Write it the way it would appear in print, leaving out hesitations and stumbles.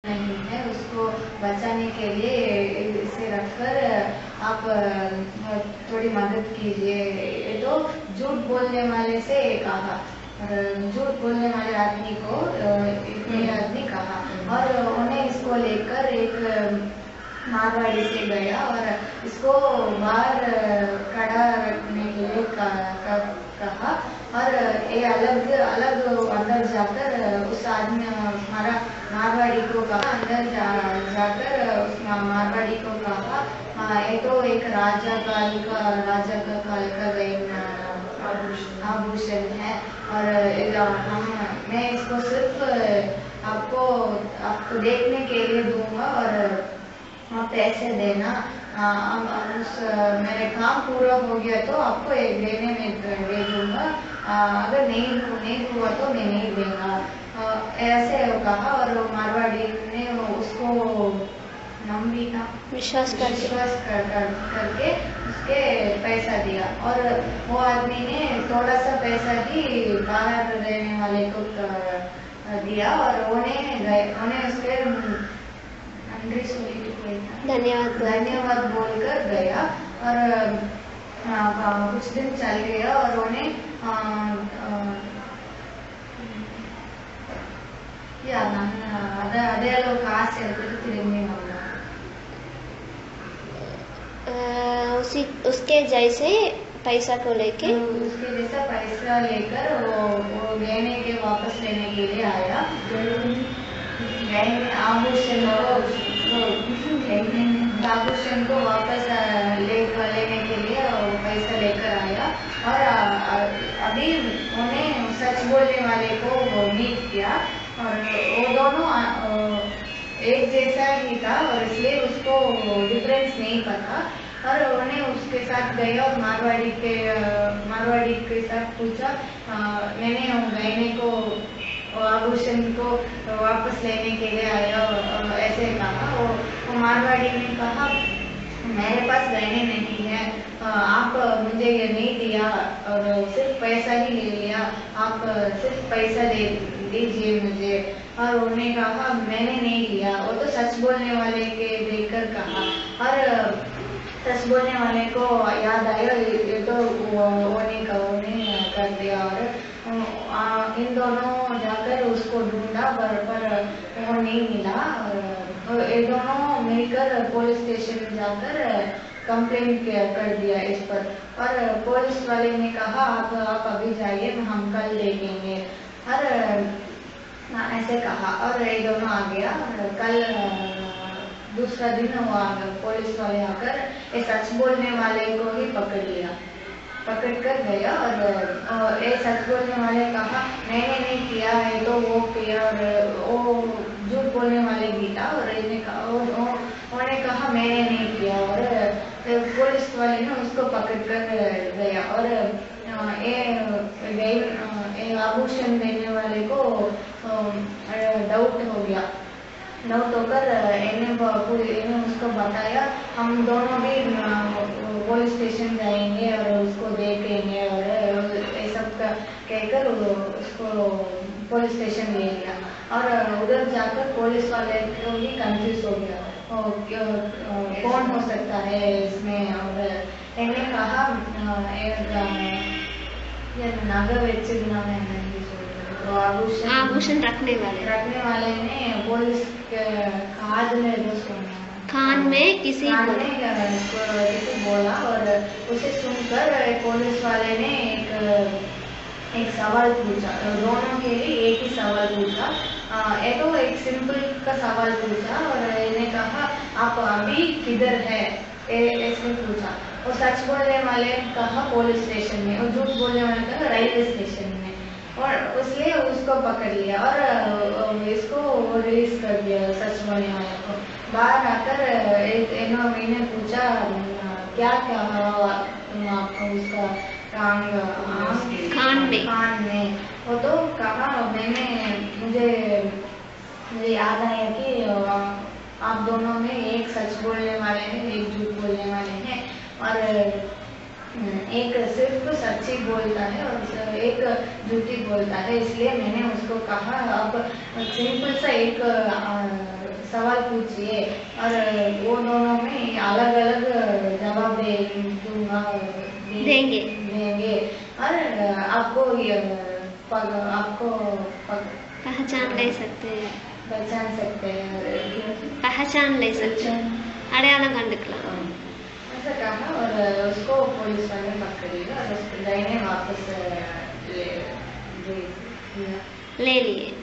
नहीं है, उसको बचाने के लिए इसे रखकर आप थोड़ी मदद कीजिए। ये तो झूठ बोलने वाले से कहा, झूठ बोलने वाले आदमी को ये आदमी कहा, और उन्हें इसको लेकर एक मारवाड़ी से गया और इसको बाहर खड़ा रखने के लिए कहा, और ये अलग अलग अंदर जाकर उस आदमी हमारा मारवाड़ी को कहा, अंदर जाकर उस मारवाड़ी को कहा, ये तो एक राजा का काल का आभूषण है, और मैं इसको सिर्फ आपको देखने के लिए दूंगा, और आप पैसे देना। मेरे काम पूरा हो गया तो आपको एक देने में दे दूंगा, अगर नहीं हुआ तो मैं नहीं देगा, ऐसे कहा। और मारवाड़ी ने उसको विश्वास करके उसके पैसा दिया, और वो आदमी ने थोड़ा सा पैसा ही बाहर रहने वाले को दिया, और उन्हें उसके धन्यवाद बोलकर गया, और कुछ दिन चल गया, और उन्हें ಅದೇ लोग आसे उसके जैसे पैसा को लेके उसके जैसा पैसा लेकर वो गहने के वापस लेने के लिए आया, आभूषण को वापस लेने के लिए पैसा लेकर आया, और अभी उन्हें सच बोलने वाले को मीट किया, और वो दोनों एक जैसा ही था, और इसलिए उसको डिफरेंस नहीं पता, और उन्हें उसके साथ गया और मारवाड़ी के साथ पूछा, मैंने गहने को आभूषण को वापस लेने के लिए आया, ऐसे कहा। वो मारवाड़ी ने कहा, मेरे पास गहने नहीं है, आप मुझे ये नहीं दिया और सिर्फ पैसा ही ले लिया, आप सिर्फ पैसा दीजिए मुझे। और उन्होंने कहा, मैंने नहीं लिया। वो तो सच बोलने वाले के देखकर कहा, और सच बोलने वाले को याद आया ये तो उन्हें कर दिया, और इन दोनों जाकर उसको ढूंढा, पर वो नहीं मिला, और ये दोनों मिलकर पुलिस स्टेशन में जाकर कंप्लेंट कर दिया इस पर, और पुलिस वाले ने कहा, आप अभी जाइए, हम कल देखेंगे, और ऐसे कहा, और ये दोनों आ गया। कल दूसरा दिन वो पुलिस वाले आकर ये सच बोलने वाले को ही पकड़ कर गया, और ये सच बोलने वाले कहा, मैंने नहीं किया है, तो वो किया, और वो झूठ बोलने वाले भी था, और उन्होंने कहा मैंने नहीं किया, और पुलिस वाले ने उसको पकड़ कर गया, और ये आभूषण देने वाले को डाउट हो गया। डाउट होकर इन्हें उसको बताया, हम दोनों भी पुलिस स्टेशन जाएंगे और उसको देखेंगे, और ये सब कहकर उसको पुलिस स्टेशन ले गया, और उधर जाकर पुलिस वाले को भी कंफ्यूज हो गया, कौन हो सकता है इसमें, और इन्हें कहा आभूषण रखने वाले ने पुलिस कान में किसी बोला, और उसे सुनकर पुलिस वाले ने एक सवाल पूछा, दोनों के लिए एक ही सवाल पूछा, तो एक सिंपल का सवाल पूछा, और इन्हें कहा, आप अभी किधर है, ऐसे पूछा। और सच बोलने वाले ने कहा पुलिस स्टेशन में, और झूठ बोलने वाले ने कहा रेलवे स्टेशन में, और इसलिए उसको पकड़ लिया, और इसको रिलीज कर दिया सच बोलने वाले को। बाहर आकर इन्हें पूछा, क्या आपको उसका कान में, वो तो कहा, मुझे याद आया कि आप दोनों में एक सच बोलने वाले हैं, एक झूठ बोलने वाले हैं, और एक सिर्फ सच्ची बोलता है और एक झूठी बोलता है, इसलिए मैंने उसको कहा, अब सिंपल सा एक सवाल पूछिए और वो दोनों में अलग अलग जवाब दूंगा देंगे और आपको आपको पहचान ले सकते हैं पहचान सकते हैं पहचान ले सकते हैं अड़यालम कंडुकलाम ऐसा कहा और उसको पुलिस वाले पकड़ लिया और उसको दाहिने वापस ले लिए